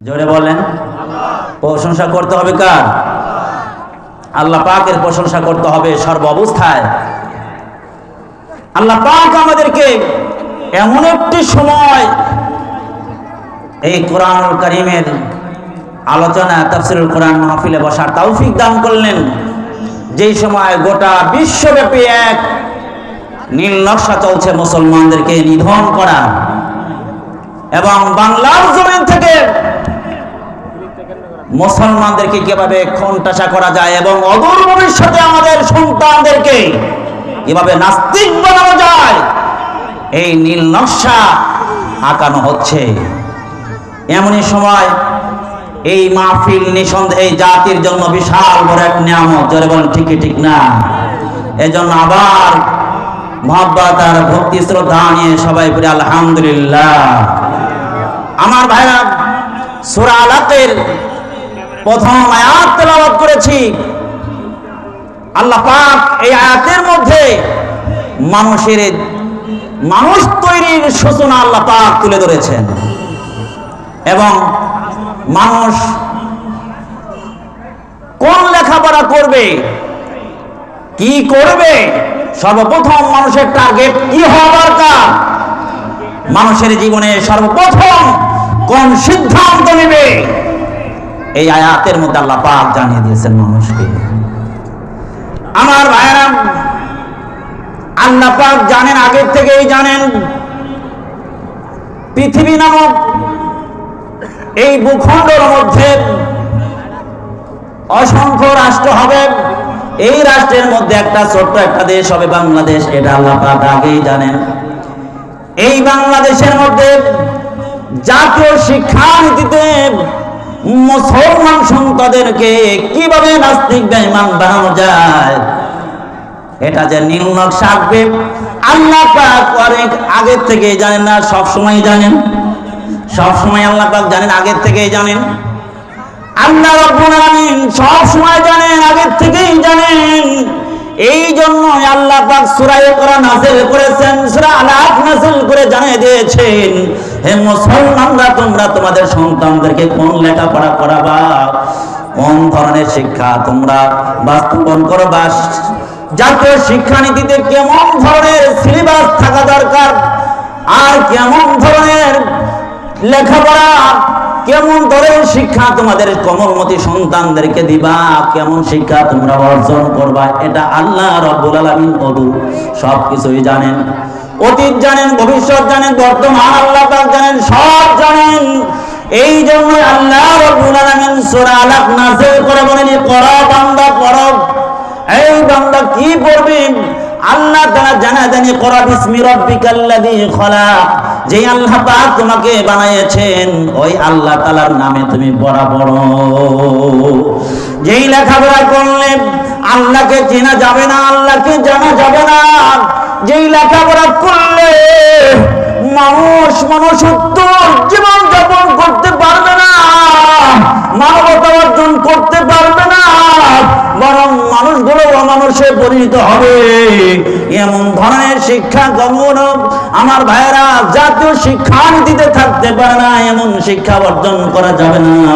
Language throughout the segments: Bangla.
জোরে বলেন, প্রশংসা করতে হবে কার? আল্লাহ পাকের প্রশংসা করতে হবে সর্ব অবস্থায়। আল্লাহ পাক আমাদেরকে এমন একটি সময় এই কোরআনুল কারীমের আলোচনা তাফসীরুল কোরআন মাহফিলে বসার তৌফিক দান করলেন, যেই সময় গোটা বিশ্বব্যাপী এক নীল নকশা চলছে মুসলমানদেরকে নিধন করা, এবং বাংলার জমিন থেকে মুসলমানদেরকে কিভাবে খুনটাসা করা যায় এবং অদূর ভবিষ্যতে আমাদের সন্তানদেরকে কিভাবে নাস্তিক বানানো যায়, এই নীল নকশা আঁকানো হচ্ছে। এমনই সময় এই মাহফিল নিঃসন্দেহে জাতির জন্য বিশাল বড় এক নিয়ামত। জোরে বলেন ঠিকই ঠিক না? এজন্য আবার মহব্বত আর ভক্তি শ্রদ্ধা নিয়ে সবাই বলি আলহামদুলিল্লাহ। আমার ভাইরা, সূরা আলাকের প্রথম আয়াত তেলাওয়াত করেছি। আল্লাহ পাক এই আয়াতের মধ্যে মানুষ তৈরির সূচনা আল্লাহ পাক তুলে ধরেছেন, এবং মানুষ কোন লেখাপড়া করবে, কি করবে, সর্বপ্রথম মানুষের টার্গেট কি হওয়া দরকার, মানুষের জীবনে সর্বপ্রথম কোন সিদ্ধান্ত নেবে, এই আয়াতের মধ্যে আল্লাহ পাক জানিয়ে দিয়েছেন মানুষকে। আমার ভাইরা, আল্লাহ পাক জানেন, আগের থেকেই জানেন পৃথিবী নামক এই ভূখণ্ডের মধ্যে অসংখ্য রাষ্ট্র হবে। এই রাষ্ট্রের মধ্যে একটা ছোট্ট একটা দেশ হবে বাংলাদেশ, এটা আল্লাহ পাক আগেই জানেন। এই বাংলাদেশের মধ্যে জাতীয় শিক্ষানীতিতে মুসলমান সন্তানদেরকে কিভাবে নাস্তিক বেঈমান বানানো যায়, এটা যে নীল নকশা আঁকবে আল্লাহ পাক অনেক আগের থেকেই জানেন। না সব সময় জানেন, সব সময় আল্লাহ পাক জানেন, আগের থেকেই জানেন। আল্লাহ রাব্বুল আলামিন সব সময় জানেন, আগের থেকেই জানেন। এই জন্য আল্লাহ পাক সূরা ইকরা নাযিল করেছেন, সূরা আলাক নাযিল করে জানিয়ে দিয়েছেন, হে মুসলমানরা, তোমরা তোমাদের সন্তানদেরকে কোন লেখাপড়া করাবা, কোন ধরনের শিক্ষা তোমরা বাস্তবায়ন করবা, জাতীয় শিক্ষানীতিতে কেমন ধরনের সিলেবাস থাকা দরকার, আর কেমন ধরনের লেখাপড়া, কেমন ধরনের শিক্ষা তোমাদের কোমলমতি সন্তানদেরকে দিবা, কেমন শিক্ষা তোমরা অর্জন করবা, এটা আল্লাহ রাব্বুল আলামিন অদূর সবকিছুই জানেন। অতীত জানেন, ভবিষ্যৎ জানেন, বর্তমান আল্লাহ পাক জানেন, সব জানেন। এই জন্য আল্লাহ রাব্বুল আলামিন সূরা আলাক নাযিল করে বলেন, ইকরা বান্দা পড়ো। এই বান্দা কি পড়বে? আল্লাহ তাআলা জানালেন, ইকরা বিসমি রাব্বিকাল্লাযী খলাক। যে আল্লাহ পাক তোমাকে বানিয়েছেন, ওই আল্লাহ তাআলার নামে তুমি পড়ো। যেই লেখাপড়া করলে আল্লাহকে চেনা যাবে না, আল্লাহকে জানা যাবে না। যেই লেখাপড়া করলে মানুষ উত্তর জীবন যাপন করতে পারবে না, মানবতা অর্জন করতে পারবে না, বরং মানুষগুলো অমানুষে পরিণত হবে। এমন ধরনের শিক্ষা কখনো আমার ভাইয়েরা জাতীয় শিক্ষানীতিতে থাকতে পারে না, এমন শিক্ষা অর্জন করা যাবে না।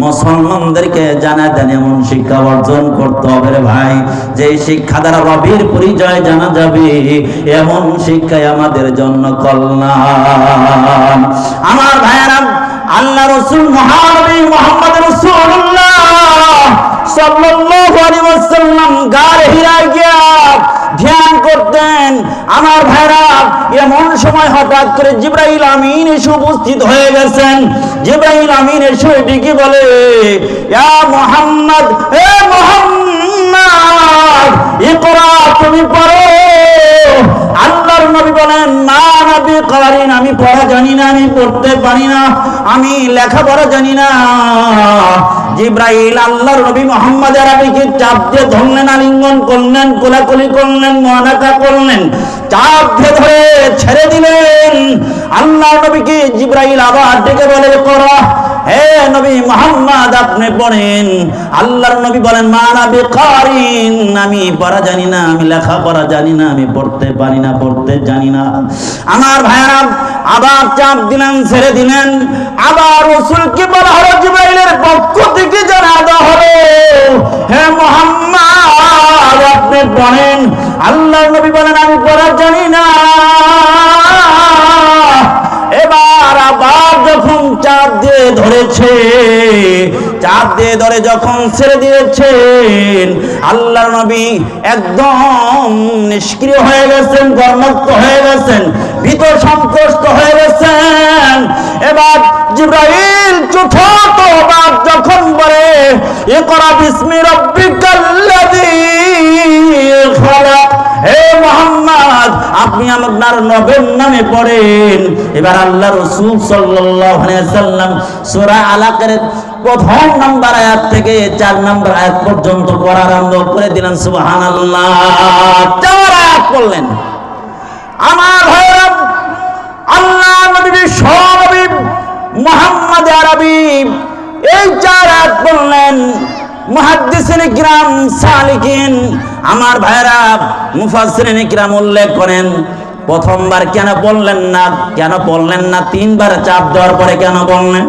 মুসলমানদেরকে জানা দেন, এমন শিক্ষা অর্জন করতে হবে রে ভাই, যে শিক্ষা দ্বারা রবের পরিচয় জানা যাবে, এমন শিক্ষাই আমাদের জন্য কল্যাণ। আমার ভাইয়েরা, আল্লাহ রাসূল মহানবী মুহাম্মদ রাসূলুল্লাহ সাল্লাল্লাহু আলাইহি ওয়াসাল্লাম গারে হিরায় গিয়া ধ্যান করতেন। আমার ভাইরা, এমন সময় হঠাৎ করে জিবরাইল আমিন এসে উপস্থিত হয়ে গেছেন। জিবরাইল আমিন এসে ডেকে বলে, ইয়া মুহাম্মদ, হে মুহাম্মদ, ইকরা, তুমি পড়ো। আল্লাহর নবী বলেন, না নবী করিন, আমি পড়া জানি না, আমি পড়তে পারি না, আমি লেখাপড়া জানি না। জিবরাইল আল্লাহর নবী মুহাম্মদ আরবিকে চাপ দিয়ে ধরলেন, আলিঙ্গন করলেন, কোলাকুলি করলেন, মুআনাকা করলেন, চাপ দিয়ে ধরে ছেড়ে দিলেন। আল্লাহর নবীকে জিবরাইল আবার ডেকে বলে, ইকরা, হে নবী মুহাম্মদ আপনি পড়েন। আল্লাহর নবী বলেন মানা বিকারিন, আমি পড়া জানি না, আমি লেখা পড়া জানি না, আমি পড়তে পারি না, পড়তে জানি না। আমার ভাইরা আবার চাপ দিলেন, ছেড়ে দিলেন। আবার রাসূলকে বলা হলো, জিবরাইলের পক্ষ থেকে জানানো হলো, হে মুহাম্মদ আপনি পড়েন। আল্লাহর নবী বলেন আমি পড়া জানি না। এবার আবার যখন চাপ দিয়ে ধরেছে, চাপ দিয়ে ধরে যখন ছেড়ে দিয়েছেন, আল্লাহর নবী একদম নিষ্ক্রিয় হয়ে গেছেন, কর্মুক্ত হয়ে গেছেন, ভীত সন্ত্রস্ত হয়ে গেছেন। এবার জিবরাইল চতুর্থবার যখন বলে ইকরা বিসমি রাব্বিকাল্লাযী খালাক, হে মুহাম্মদ আপনি আপনার নবীর নামে পড়েন। এবার আল্লাহ রাসূল সাল্লাল্লাহু আলাইহি ওয়াসাল্লাম সূরা আলাকের প্রথম নাম্বার আয়াত থেকে 4 নাম্বার আয়াত পর্যন্ত পড়া আরম্ভ করে দিলেন। সুবহানাল্লাহ, 4 আয়াত পড়লেন। আমার ভাইরা আল্লাহ নবী বিশ্বনবী মুহাম্মদ আরবি এই 4 আয়াত পড়লেন। মুহাদ্দিসিন কিরাম সালিকিন আমার ভাইরা মুফাসসিরিন কিরাম উল্লেখ করেন প্রথমবার কেন বললেন না, কেন বললেন না 3 বার চাপ দেওয়ার পরে কেন বললেন?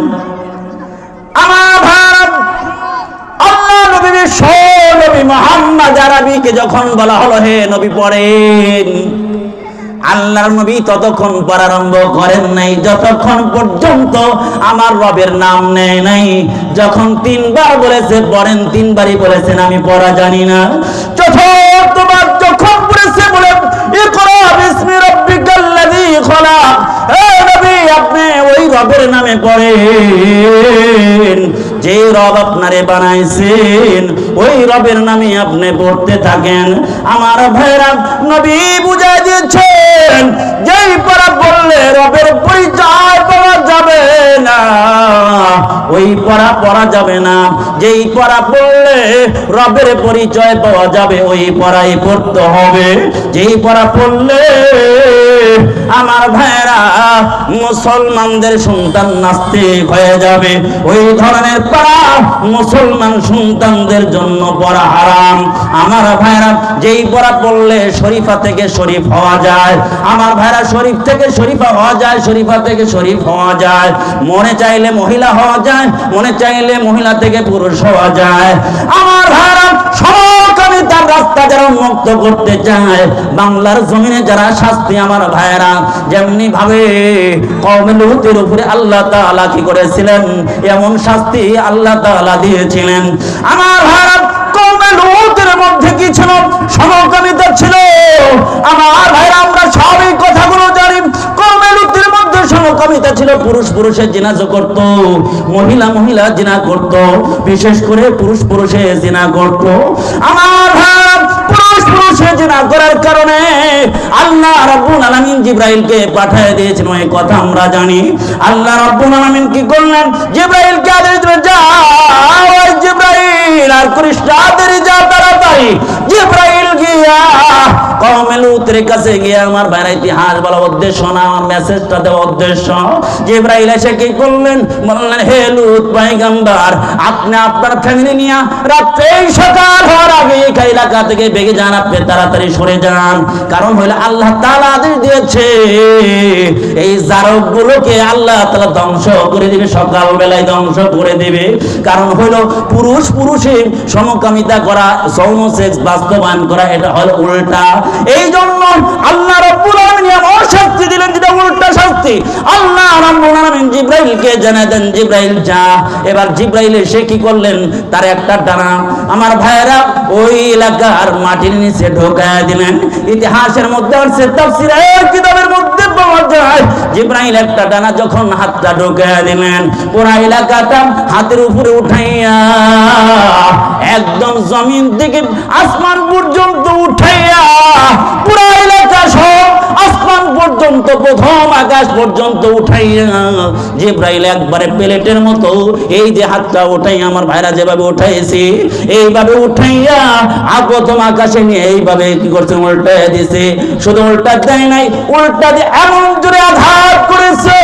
আমার ভাইরা আল্লাহ নবী বিশ্বনবী মুহাম্মদ আরবিকে যখন বলা হলো হে নবী পড়েন, আল্লাহর নবী ততক্ষণ প্রারম্ভ করেন নাই যতক্ষণ পর্যন্ত আমার রবের নাম নেয় নাই। যখন 3 বার বলেছে পড়েন, 3 বারই বলেছেন আমি পড়া জানি না। চতুর্থবার যখন বলেছে বলে ইকরা বিসমি রাব্বিকাল্লাযী খালাক, হে নবী আপনি ওই রবের নামে পড়েন যে রব আপনারে বানাইছেন, ওই রবের নামে আপনি পড়তে থাকেন। আমার ভাইরা নবী বুঝাই দিয়েছেন যেই পড়া বললে রবের পরিচয় পাওয়া যাবে না, ওই পড়া পড়া যাবে না। যেই পড়া পড়লে রবের পরিচয় পাওয়া যাবে ওই পড়াই পড়তে হবে। যেই পড়া পড়লে আমার ভাইরা মুসলমানদের সন্তান নাস্তিক হয়ে যাবে, ওই ধরনের পড়া মুসলমান সন্তানদের জন্য পড়া হারাম। আমার ভাইরা যেই পড়া পড়লে শরীফা থেকে শরীফ হওয়া যায়, আমার ভাইরা শরীফ থেকে শরীফা হওয়া যায়, শরীফা থেকে শরীফ হওয়া যায়, মনে চাইলে মহিলা হওয়া যায়, মনে চাইলে মহিলা থেকে পুরুষ হওয়া যায়। আমার ভাইরা সমকামিতার রাস্তা যারা মুক্ত করতে চায়, বাংলার জমিনে যারা শাস্তি আমার ভাইরা যেমনি ভাবে কওমে লূতের উপরে আল্লাহ তাআলা কি করেছিলেন, এমন শাস্তি আল্লাহ তাআলা দিয়েছিলেন। আমার ভাইরা কওমে লূতের মধ্যে কি ছিল? সমকামিতা ছিল। আমার ভাইরা আমরা সবই কথাগুলো জানি। কওমে লূতের মধ্যে সমকামিতা ছিল, পুরুষ পুরুষের জিনা করত, মহিলা মহিলা জিনা করত, বিশেষ করে পুরুষ পুরুষে জিনা করত। আমার ভাইরা পুরুষ পুরুষে জিনা করার কারণে আল্লাহ রাব্বুল আলামিন জিবরাইলকে পাঠিয়ে দিয়েছেন, ওই কথা আমরা জানি। আল্লাহ রাব্বুল আলামিন কি করলেন? জিবরাইলকে আদেশ দিলেন যাও, ওই জিবরাইল আর করিস তাড়াতাড়ি যা, তাড়াতাড়ি জিবরাইল গিয়া কওমে লূতের কাছে গিয়া আমার ভাইরা ইতিহাস বলা উদ্দেশ্য না, আমার মেসেজটা দেওয়া উদ্দেশ্য। জিবরাইল এসে কি করলেন? বললেন হে লূত পয়গম্বর আপনি আপনার ফ্যামিলি নিয়ে রাতে সকাল হওয়ার আগে এই এলাকা থেকে বেগে যান, আপনি তাড়াতাড়ি সরে যান। কারণ হলো আল্লাহ তাআলা আদেশ দিয়েছে এই জারকগুলোকে আল্লাহ তাআলা ধ্বংস করে দিবে, সকাল বেলায় ধ্বংস করে দিবে। কারণ হলো পুরুষ পুরুষে সমকামিতা করা, যৌন সেক্স বাস্তবায়ন করা, এটা হলো উল্টা। এই জন্য আল্লাহ রাব্বুল আলামিন এমন শাস্তি দিলেন যেটা উল্টা শাস্তি। আল্লাহ রাব্বুল আলামিন জিবরাইলকে জানায় দেন জিবরাইল যা। এবার জিবরাইল এসে কি করলেন? তার একটা ডানা আমার ভাইরা ওই এলাকার মাটির নিচে ঢোকায় দিলেন। ইতিহাসের মধ্যে আছে, তাফসীরের কিতাবের মধ্যে পাওয়া যায় জিবরাইল একটা ডানা যখন হাতটা ঢোকায় দিলেন, পুরা এলাকাটা হাতের উপরে উঠাইয়া একদম জমিন থেকে আসমান পর্যন্ত উঠাইয়া পুরা এলাকা সব আসমান পর্যন্ত প্রথম আকাশ পর্যন্ত উঠাইয়া জিবরাইল একবারে প্লেটের মতো এই যে হাতটা উঠাই আমার ভাইরা যেভাবে উঠাইছি এইভাবে উঠাইয়া প্রথম আকাশে নিয়ে এইভাবে কি করছে? উল্টায় দিছে। শুধু উল্টা দেয় নাই, উল্টা দিয়ে এমন জোরে আঘাত করেছে,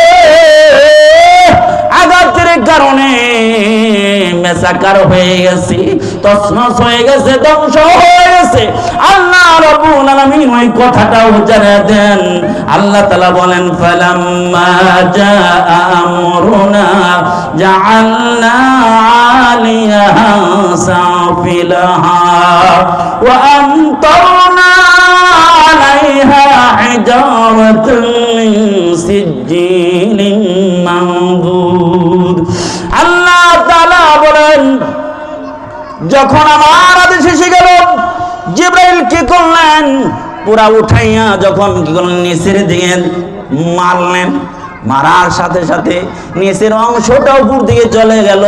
আঘাতের কারণে একাকার হয়ে গেছে, তছনছ হয়ে গেছে, ধ্বংস হয়ে গেছে। আল্লাহ রাব্বুল আলামিন ওই কথাটাও জানিয়ে দেন। আল্লাহ তাআলা বলেন ফালাম্মা জাআ আমরুনা জাআলনা আলিয়াহা সাফিলাহা ওয়া আমতারনা আলাইহা হিজারাতান মিন সিজ্জিলিন মানদুদ। আল্লাহ তাআলা বলেন যখন আমার আদেশ এসে গেল, জিবরাইল কি করলেন, পুরা উঠাইয়া যখন কি করলেন নিচের দিকে মারলেন, মারার সাথে সাথে নিচের অংশটা উপর দিকে চলে গেল,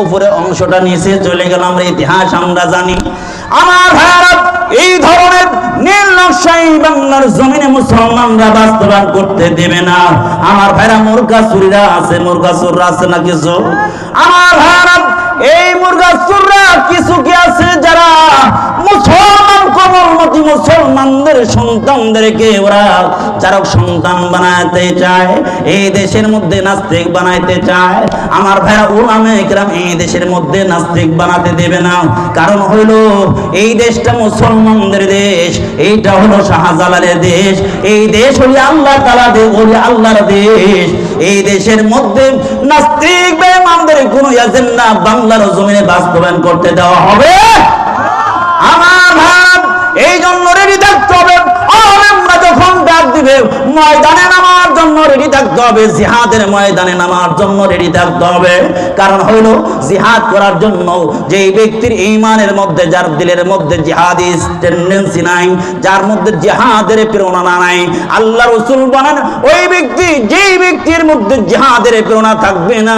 উপরের অংশটা নিচে চলে গেল। আমরা ইতিহাস আমরা জানি। আমার ভাইরা, এই ধরনের নীল নকশাই বাংলার জমিনে মুসলমানরা বাস্তবায়ন করতে দেবে না। আমার ভাইরা, মুরগাসুররা আছে, মুরগাসুররা আছে না কিছু? আমার ভাইরা, এই মুরগাসুররা কিছু কি আছে যারা মুসলমান কোমলমতি মুসলমানদের সন্তানদেরকে ওরা চারক সন্তান বানাতে চায়, এই দেশের মধ্যে নাস্তিক বানাইতে চায়। আমার ভাইরা, উলামা ইকরাম এই দেশের মধ্যে নাস্তিক বানাতে দেবে না। কারণ হইল এই দেশটা মুসলমানদের দেশ, এইটা হলো শাহজালালের দেশ, এই দেশ হলো আল্লাহ তাআলা দেশ, হলো আল্লাহর দেশ। এই দেশের মধ্যে নাস্তিক বেঈমানদের কোনো এজেন্ডা বাংলার জমিনে বাস্তবায়ন করতে দেওয়া হবে আমার ভাই। এই জন্য রেডি থাকতে হবে। আমরা যখন ডাক দিবে ময়দানে নামার জন্য রেডি থাকতে হবে, জিহাদের ময়দানে নামার জন্য রেডি থাকতে হবে। কারণ হইল জিহাদ করার জন্য যেই ব্যক্তির ঈমানের মধ্যে, যার দিলের মধ্যে জিহাদি টেন্ডেন্সি নাই, যার মধ্যে জিহাদের প্রেরণা নাই, আল্লাহ রাসূল বলেন ওই ব্যক্তি, যেই ব্যক্তির মধ্যে জিহাদের প্রেরণা থাকবে না,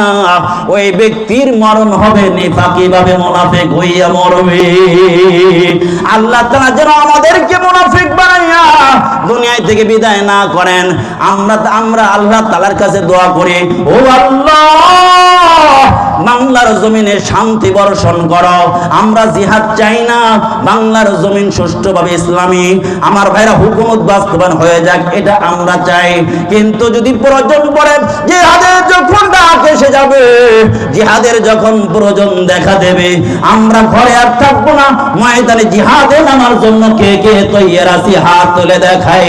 ওই ব্যক্তির মরণ হবে নিফাকি ভাবে, মুনাফিক হইয়া মরবে। আল্লাহ তাআলা যেন আমাদেরকে মুনাফিক বানাইয়া দুনিয়া থেকে বিদায় না করেন। আমরা আল্লাহ তাআলার কাছে দোয়া করি, ও আল্লাহ বাংলার জমিনে শান্তি বর্ষণ করো। আমরা জিহাদ চাই না, বাংলার জমিন সুষ্ঠুভাবে ইসলামী আমার ভাইরা হুকুমত বাস্তবায়ন হয়ে যাক, এটা আমরা চাই। কিন্তু যদি প্রয়োজন পড়ে, জিহাদের যখন ডাক এসে যাবে, জিহাদের যখন প্রয়োজন দেখা দেবে, আমরা ঘরে আর থাকবো না, ময়দানে জিহাদে নামার জন্য কে কে তৈয়ার আছি হাত তুলে দেখাই।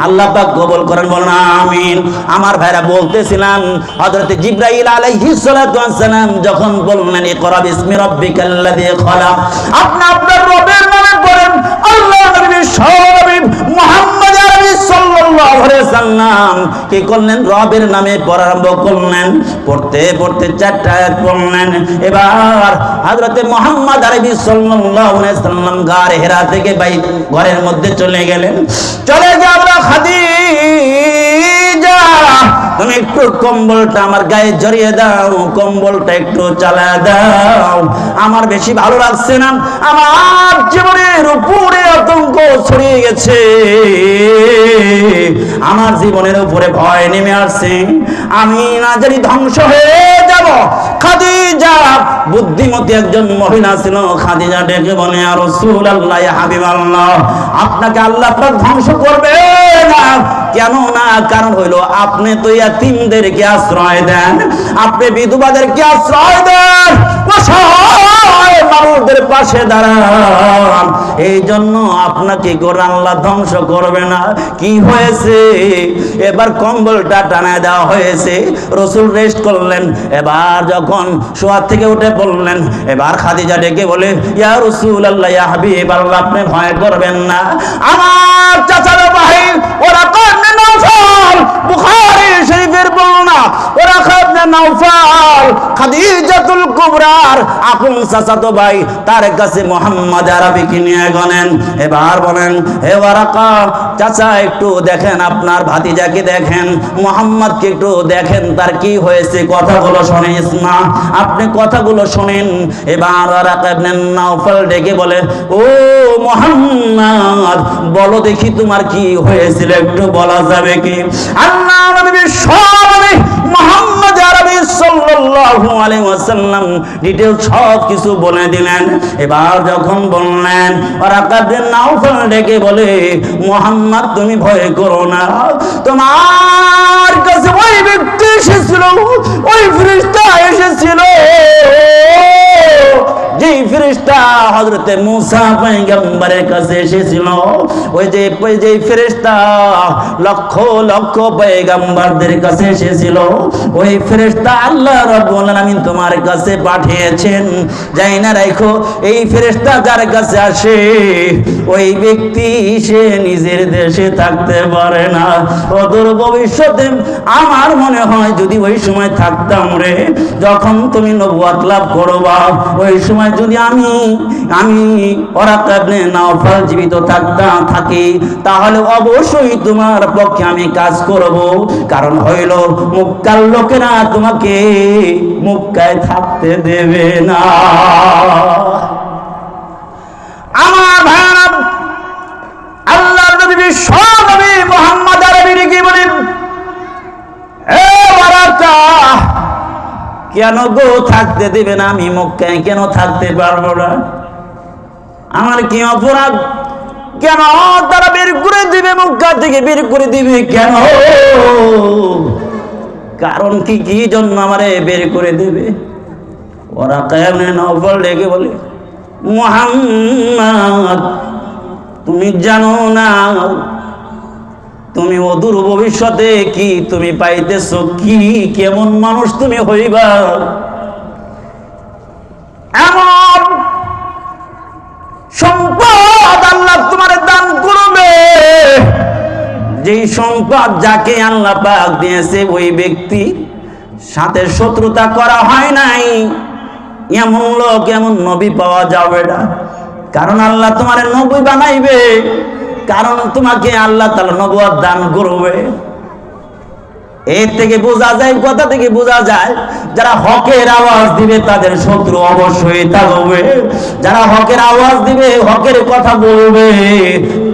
আল্লাহ পাক কবুল করেন, বলেন আমিন। আমার ভাইরা বলতেছিলাম, হযরত জিবরাইল আলাইহিস সালাতু ওয়াস সালাম যখন বললেন ইকরা বিসমি রাব্বিকাল্লাযী খলাক, আপনি আপনার রবের নামে পড়েন। আল্লাহ নবী সনবী মুহাম্মদ আরবি সাল্লাল্লাহু আলাইহি সাল্লাম কি করলেন, রবের নামে পড়া আরম্ভ করলেন। পড়তে পড়তে চারটা আয়াত পড়লেন। এবার হযরত মুহাম্মদ আরবি সাল্লাল্লাহু আলাইহি সাল্লাম গারে হেরা থেকে ঘরের মধ্যে চলে গেলেন। চলে গিয়ে আমরা খাদিজা, তুমি একটু কম্বলটা আমার গায়ে জড়িয়ে দাও, কম্বলটা একটু চালা দাও, আমার বেশি ভালো লাগছে না, আমার জীবনের উপরে আতঙ্ক ছড়িয়ে গেছে, আমার জীবনের উপরে ভয় নেমে আসছে, আমি না জানি ধ্বংস হয়ে যাব। খাদিজা বুদ্ধিমতী একজন মহিলা ছিল। খাদিজা ডেকে বলে, ইয়া রাসূলুল্লাহ, ইয়া হাবিবাল্লাহ, আপনাকে আল্লাহ পাক ধ্বংস করবে না। কেন না? কারণ হইলো আপনি তো ইয়াতীমদেরকে আশ্রয় দেন, আপনি বিধবাদেরকে আশ্রয় দেন, অসহায় মানুষদের পাশে দাঁড়ান, এই জন্য আপনাকে কোরআন আল্লাহ ধ্বংস করবে না। কি হয়েছে? এবার কম্বলটা টানায় দেওয়া হয়েছে, রাসূল রেস্ট করলেন। এবার যখন শোয়া থেকে উঠে পড়লেন, এবার খাদিজা ডেকে বলে, ইয়া রাসূলুল্লাহ, ইয়া হাবিবাল্লাহ, আপনি ভয় করবেন না, আমার চাচার ভাই ওরা ইবনে নাওফাল, বুখারী শরীফের বর্ণনা, ওরা ইবনে নাওফাল খাদিজাতুল কুবরার আপন চাচাতো ভাই, তার কাছে মুহাম্মদ আরবিকে নিয়ে গেলেন। এবার বলেন, হে ওয়ারাকা চাচা, একটু দেখেন আপনার ভাতিজাকে, দেখেন মুহাম্মদকে একটু দেখেন, তার কি হয়েছে, কথাগুলো শুনে ইসমা, আপনি কথাগুলো শুনেন। এবার ওয়ারাকা ইবনে নাওফাল ডেকে বলে, ও মুহাম্মদ, বলো দেখি তোমার কি হয়েছিল, একটু বলা যাবে কি? আল্লাহ নবী সরাসরি মুহাম্মদ আরবি সাল্লাল্লাহু আলাইহি ওয়াসাল্লাম ডিটেইল সব কিছু বলে দিলেন। এবার যখন বললেন, ওয়ারাকা ইবনে নাওফাল ডেকে বলে, মুহাম্মদ তুমি ভয় করো না, তোমার কাছে ওই ব্যক্তি এসেছিল, ওই ফেরেশতা এসেছিল, ফেরেশতা হযরতে মূসা পয়গম্বরের কাছে এসেছিল, ওই যে ফেরেশতা লক্ষ লক্ষ পয়গম্বরদের কাছে এসেছিল, ওই ফেরেশতা আল্লাহ রাব্বুল আলামিন তোমার কাছে পাঠিয়েছেন। যাই না রাখো, এই ফেরেশতা যার কাছে আসে ওই ব্যক্তি সে নিজের দেশে থাকতে পারে না। অদূর ভবিষ্যতে আমার মনে হয় যদি ওই সময় থাকতাম রে, যখন তুমি নবুয়ত লাভ করবা, ওই সময় যদি আমি ওরাকা ইবনে নাওফাল জীবিত থাকি, তাহলে অবশ্যই তোমার পক্ষে আমি কাজ করব। কারণ হইল মক্কার লোকেরা তোমাকে মক্কায় থাকতে দেবে না। আমার ভাইরা, আল্লাহর নবী বিশ্বনবী মুহাম্মদ আরবি কি বলেন, এ ওরাকা কেন গো থাকতে দিবে না? আমি মক্কায় কেন থাকতে পারবো না? আমার কি অপরাধ? কেন তারা বের করে দিবে, মক্কা থেকে বের করে দিবে কেন? কারণ কি কি জন্য আমারে বের করে দেবে? ওরা কেমন নফল ডেকে বলে, মুহাম্মদ তুমি জানো না তুমি অদূর ভবিষ্যতে কি তুমি পাইতেছ, কি কেমন মানুষ তুমি হইবা? এমন সম্পদ আল্লাহ তোমার দান করবে, যেই সম্পদ যাকে আল্লাহ পাক দিয়েছে ওই ব্যক্তি সাথে শত্রুতা করা হয় নাই, এমন লোক এমন নবী পাওয়া যাবে না। কারণ আল্লাহ তোমার নবী বানাইবে, কারণ তোমাকে আল্লাহ তাআলা নবুয়ত দান করবে। এর থেকে বোঝা যায়, কথা থেকে বোঝা যায়, যারা হকের আওয়াজ দিবে তাদের শত্রু অবশ্যই থাকবে, যারা হকের আওয়াজ দিবে, হকের কথা বলবে,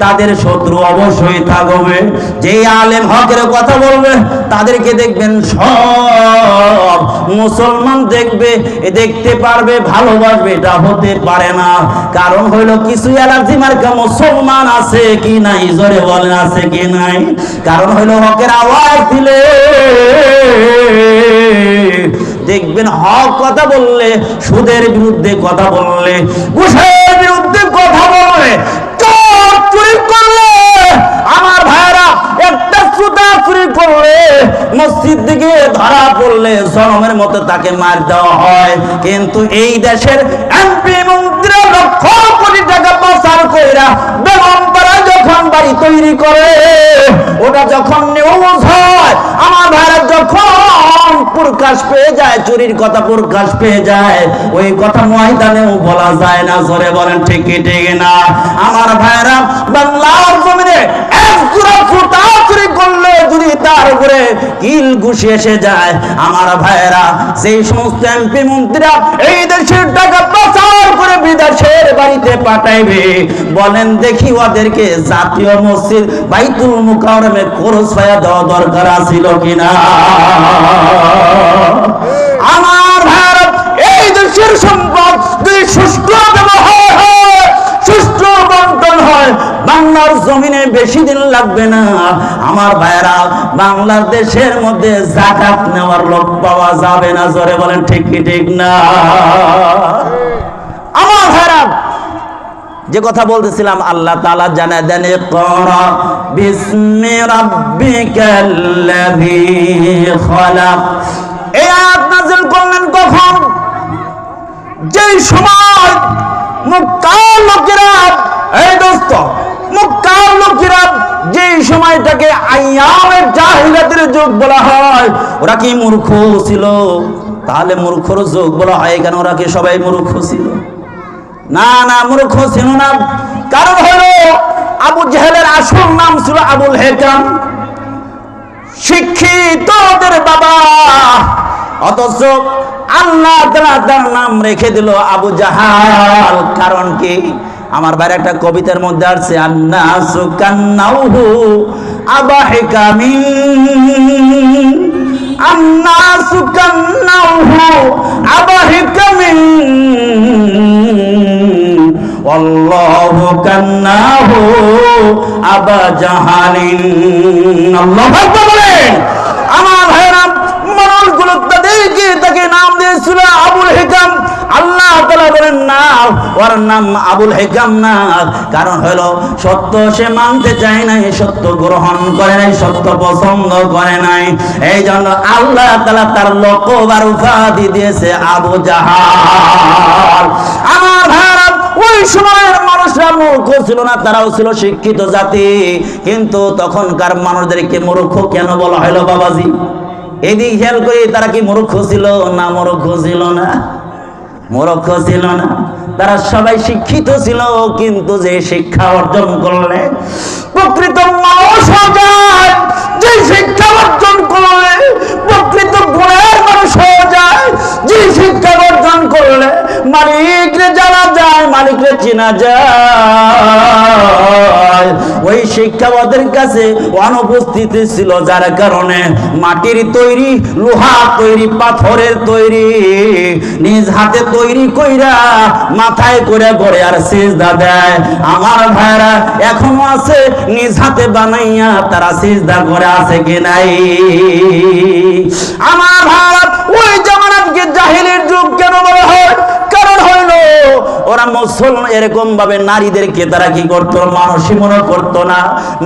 তাদের শত্রু অবশ্যই থাকবে। যেই আলেম হকের কথা বলবে তাদেরকে দেখবেন সব মুসলমান দেখতে পারবে, ভালোবাসবে, এটা হতে পারে না। কারণ হইল কিছু অ্যালার্জি মার্কা মুসলমান আছে কি নাই, জোরে বলেন আছে কি নাই? কারণ হইল হকের আওয়াজ দিলে দেখবেন হক কথা বললে, সুদের বিরুদ্ধে কথা বললে, ঘুষের বিরুদ্ধে কথা বললে, চুরি করলে, আমার ভাইরা একটা সুতা চুরি করলে, মসজিদ দিকে ধরা পড়লে জনমের মতো তাকে মার দেওয়া হয়। কিন্তু এই দেশের এমপি মন্ত্রী লক্ষ কোটি টাকা পাচার কইরা বেগমপাড়া যখন বাড়ি তৈরি করে, ওটা যখন নিউজ হয়, আমার ভাইরা যখন প্রকাশ পেয়ে যায়, চুরির কথা প্রকাশ পেয়ে যায়, ওই কথা ময়দানেও বলা যায় না। জোরে বলেন ঠিক কি ঠিক না? আমার ভাইরা, বাংলার জমিনে এক জোড়া সুতা চুরি করলে যদি তার উপরে কিল ঘুষি এসে যায়, আমার ভাইরা সেই সমস্ত এমপি মন্ত্রীরা এই দেশের টাকা পাচার করে বিদেশের বাড়িতে পাঠাইবে, বলেন দেখি ওদেরকে জাতীয় মসজিদ বাইতুল মুকাররমে খরচ পায়া দেওয়া দরকার ছিল কিনা? আমার ভাইরা, এই দেশের সম্পদ যদি সুষ্ঠু ব্যবহার হয়, সুষ্ঠু বন্টন হয়, বাংলার জমিনে বেশি দিন লাগবে না। আমার ভাইরা, বাংলাদেশের মধ্যে যাকাত নেওয়ার লোক পাওয়া যাবে না। জোরে বলেন ঠিক কি ঠিক না? আমার ভাইরা, যে কথা বলতেছিলাম, আল্লাহ তাআলা জানা দেন, ইকরা বিসমি রাব্বিকাল্লাযী খালাক। এই আয়াত নাযিল করলেন কখন? যেই সময় মক্কার লোকেরা, এই দোস্ত, মক্কার লোকেরা যেই সময়টাকে আইয়ামে জাহিলিয়াতের যুগ বলা হয়, ওরা কি মূর্খ ছিল? তাহলে মূর্খর যুগ বলা হয় কেন? ওরা কি সবাই মূর্খ ছিল? না না, মূর্খ ছিল না। কারণ হলো আবু জেহেলের আসল নাম ছিল আবুল হেকাম, শিক্ষিত ওদের বাবা, অথচ আল্লাহ তাআলা তার নাম রেখে দিল আবু জাহাল। কারণ কি? আমার ভাই একটা কবিতার মধ্যে আছে, আন্নাসু কান্নাউহু আবা হিকামিন, আন্নাসু কান্নাউহু আবা হিকামিন, আল্লাহু কান্নাহু আবা জাহালিন। আল্লাহু আকবার বলেন। আমার ভাইরা, মানুষগুলো তাকে নাম দিয়েছিল আবুল হিকাম। আল্লাহ তাআলা বলেন না, ওর নাম আবুল হেকাম না, কারণ হলো সত্য সে মানতে চায় নাই, সত্য গ্রহণ করে নাই, সত্য পছন্দ করে নাই। এই জন্য আল্লাহ তাআলা তার লকব আর উপাধি দিয়েছে আবু জাহাল। আমার ভাইরা, ওই সময়ের মানুষরা মূর্খ ছিল না, তারাও ছিল শিক্ষিত জাতি, কিন্তু তখনকার মানুষদেরকে মূর্খ কেন বলা হলো বাবাজি? এদিক খেয়াল করি, তারা কি মূর্খ ছিল না? মূর্খ ছিল না, মূর্খ ছিল না, তারা সবাই শিক্ষিত ছিল, কিন্তু যে শিক্ষা অর্জন করলে প্রকৃত মানুষ হয়ে যায়, যে শিক্ষা অর্জন করলে প্রকৃত গুণের মানুষ হয়ে যায়, যে শিক্ষা অর্জন করলে মালিকরে জানা যায়, মালিকরে চেনা যায়, ওই শিক্ষা ওদের কাছে অনুপস্থিত ছিল, যার কারণে মাটির তৈরি, লোহা তৈরি, পাথরের তৈরি, নিজ হাতে তৈরি কইরা মাথায় করে করে আর সিজদা দেয়। আমার ভাইরা এখনো আছে, নিজ হাতে বানাইয়া তারা সিজদা করে, আছে কি নাই? আমার ভাইরা, ওই জামানাকে জাহিলের যুগ কেন বলা হয়? কারণ হইল ওরা মুসলমান এরকম ভাবে নারীদেরকে তারা কি করতো? মানুষই মনে করতো না,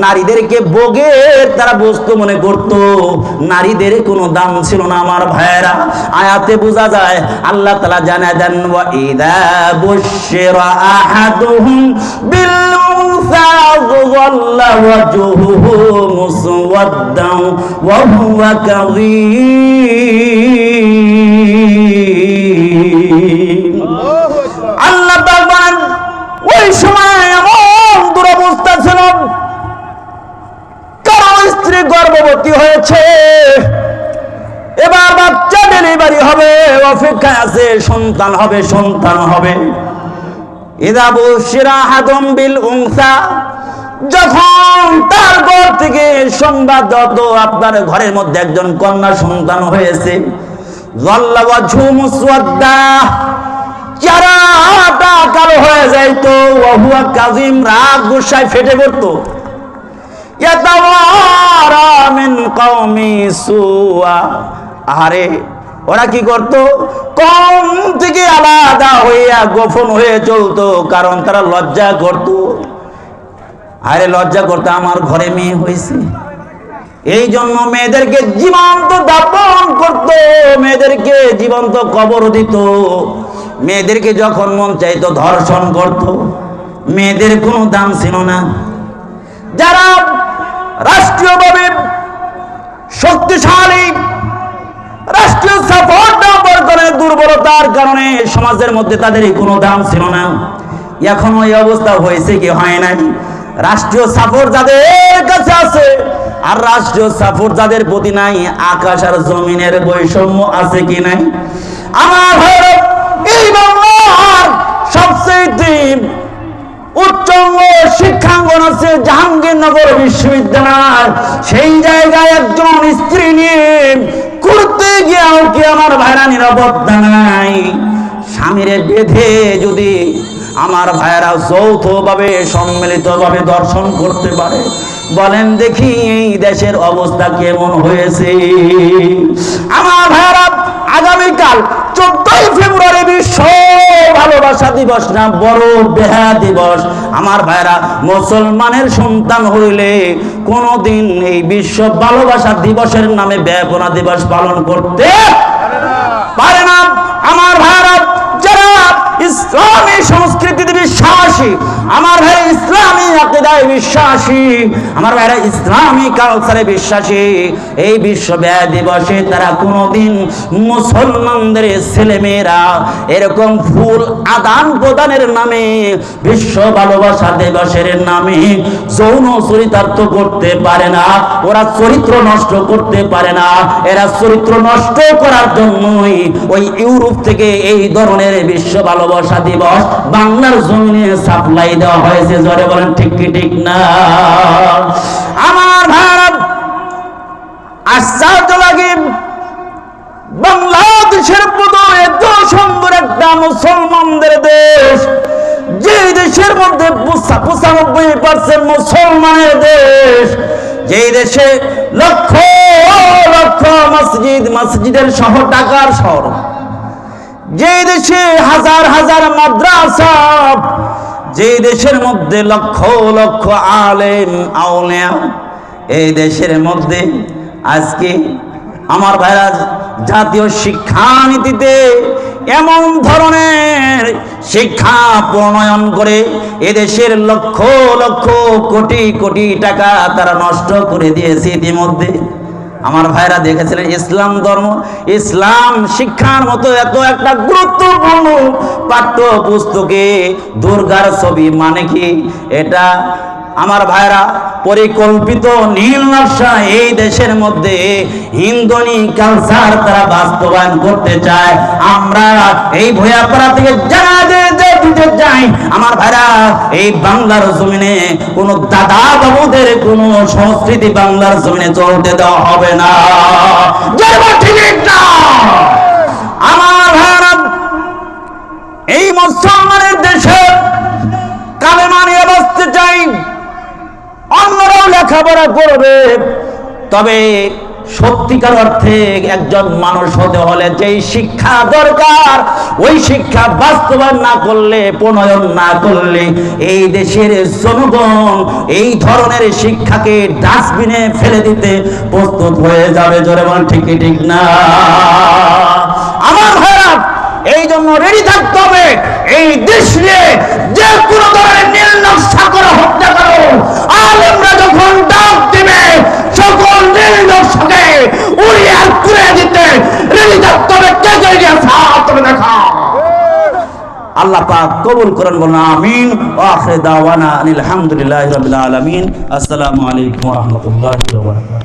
নারীদেরকে ভোগের তারা বস্তু মনে করতো, নারীদের কোনো দাম ছিল না। আমার ভাইয়েরা, আয়াতে বোঝা যায়, আল্লাহ তাআলা জানায় দেন, ওয়া ইযা বুশিরা আহাদুহুম বিল উনসা যাল্লা ওয়াজহুহু মুসওয়াদ্দান ওয়া হুয়া কাযীম। আল্লাহ পাক বলেন, ওই সময় এমন দুরবস্থা ছিল, কারো স্ত্রী গর্ভবতী হয়েছে, এবার বাচ্চা ডেলিভারি হবে, অপেক্ষায় আছে, সন্তান হবে, সন্তান হবে। ইযা বুশিরা আহাদুম বিল উনসা, যখন তার ঘর থেকে সংবাদ হতো আপনার ঘরের মধ্যে একজন কন্যা সন্তান হয়েছে, যাল্লা ওয়াজহু মুসওয়াদ্দা, চেহারাটা কালো হয়ে যাইতো, ওয়া হুয়া কাযীম, রাগ গুসায় ফেটে পড়তো। ইয়াতাওয়ারা মিন কওমি সুআ, আরে ওরা কি করতো? কম থেকে আলাদা হইয়া গোপন হয়ে চলতো, কারণ তারা লজ্জা করতো। আরে লজ্জা করতো, আমার ঘরে মেয়ে হয়েছে, এই জন্য মেয়েদেরকে জীবন্ত দাফন করতো, মেয়েদেরকে জীবন্ত কবর দিত, মেয়েদেরকে যখন মন চাইতো ধর্ষণ করত। মেয়েদের কোনো দাম ছিল না। যারা রাষ্ট্রীয়ভাবে শক্তিশালী, রাষ্ট্রীয় সাপোর্ট ব্যবহার করে, দুর্বলতার কারণে সমাজের মধ্যে তাদের কোনো দাম ছিল না। এখন ওই অবস্থা হয়েছে কি হয় নাই? রাষ্ট্রীয় সাপোর্ট যাদের কাছে আছে আর রাষ্ট্রীয় সাপোর্ট যাদের প্রতি নাই, আকাশ আর জমিনের বৈষম্য আছে কি নাই? আমার ভারত এই বাংলার সবচেয়ে উচ্চ শিক্ষাঙ্গন আছে জাহাঙ্গীরনগর বিশ্ববিদ্যালয়। সেই জায়গায় একজন স্ত্রী নিয়ে করতে গিয়েও কি আমার ভাইরা নিরাপত্তা নাই। স্বামীরে বেঁধে যদি আমার ভাইরা যৌথভাবে সম্মিলিতভাবে দর্শন করতে পারে, বলেন দেখি এই দেশের অবস্থা কেমন হয়েছে। আমার ভাইরা আগামীকাল 14ই ফেব্রুয়ারি বিশ্ব ভালোবাসা দিবস না, বড় বেহা দিবস। আমার ভাইরা মুসলমানের সন্তান হইলে কোনদিন এই বিশ্ব ভালোবাসা দিবসের নামে বেপনা দিবস পালন করতে পারে না। আমার ভাইরা যারা ইসলামী সংস্কৃতিতে বিশ্বাসী, আমার ভাইরা ইসলামী আকীদায় বিশ্বাসী, আমার ভাইরা ইসলামী কালচারে বিশ্বাসী, এই বিশ্ব ব্যয় দিবসে তারা কোনোদিন মুসলমানদের ছেলেমেয়েরা এরকম ফুল আদান প্রদানের নামে, বিশ্ব ভালোবাসা দিবসের নামে যৌন চরিতার্থ করতে পারে না। ওরা চরিত্র নষ্ট করতে পারে না। এরা চরিত্র নষ্ট করার জন্যই ওই ইউরোপ থেকে এই ধরনের বিশ্ব ভালোবাসা দিবস বাংলার জমিনে সাপ্লাই দেওয়া হয়েছে। জোরে বলেন ঠিক কি ঠিক না? আমার ভারত আশ্চর্য লাগে, বাংলাদেশের মতো এত সুন্দর একটা মুসলমানদের দেশ, যে দেশের মধ্যে 95% মুসলমানের দেশ, যে দেশে লক্ষ লক্ষ মসজিদ, মসজিদের শহর ঢাকার শহর, যে দেশে হাজার হাজার মাদ্রাসা, যে দেশের মধ্যে লক্ষ লক্ষ আলেম আউলিয়া, এই দেশের মধ্যে আজকে আমার ভাইরা জাতীয় শিক্ষানীতিতে এমন ধরনের শিক্ষা প্রণয়ন করে এদেশের লক্ষ লক্ষ কোটি কোটি টাকা তারা নষ্ট করে দিয়েছে ইতিমধ্যে। আমার ভাইরা দেখেছিলেন ইসলাম ধর্ম, ইসলাম শিক্ষার মতো এত একটা গুরুত্বপূর্ণ পাঠ্য পুস্তকে দুর্গার ছবি মানে কি? এটা আমার ভাইরা পরিকল্পিত নীল নকশা এই দেশের মধ্যে হিন্দুনি কালচার তারা বাস্তবায়ন করতে চায়। আমরা এই ভয়াপাড়া থেকে দিতে চাই আমার ভাইরা, এই বাংলার জমিনে কোনো দাদা বাবুদের কোনো সংস্কৃতি বাংলার জমিনে চলতে দেওয়া হবে না। আমার ভাইরা, এই মুসলমানের দেশে কালেমা নিয়ে বাঁচতে চাই, অন্যরাও লেখাপড়া করবে, তবে সত্যিকার অর্থে একজন মানুষ হতে হলে যেই শিক্ষা দরকার ওই শিক্ষা বাস্তবায়ন না করলে, প্রণয়ন না করলে এই দেশের জনগণ এই ধরনের শিক্ষাকে ডাস্টবিনে ফেলে দিতে প্রস্তুত হয়ে যাবে। জোরে বলেন ঠিক কি ঠিক না? আমার ভাইরা, এই জন্য রেডি থাকতে হবে। এই দেশ নিয়ে যে কোনো ধরনের নীল নকশা করা হোক না কেন, আলেমরা যখন ডাক দিবে সকল নীল নকশাকে উড়িয়ে পুড়ে দিতে রেডি থাকতে হবে। কে তৈরি আছে তুমি দেখা। আল্লাহ পাক কবুল করেন, বলুন আমিন। ওয়া আখির দাওয়ানা আলহামদুলিল্লাহি রাব্বিল আলামিন। আসসালামু আলাইকুম ওয়া রাহমাতুল্লাহি ওয়া বারাকাতুহু।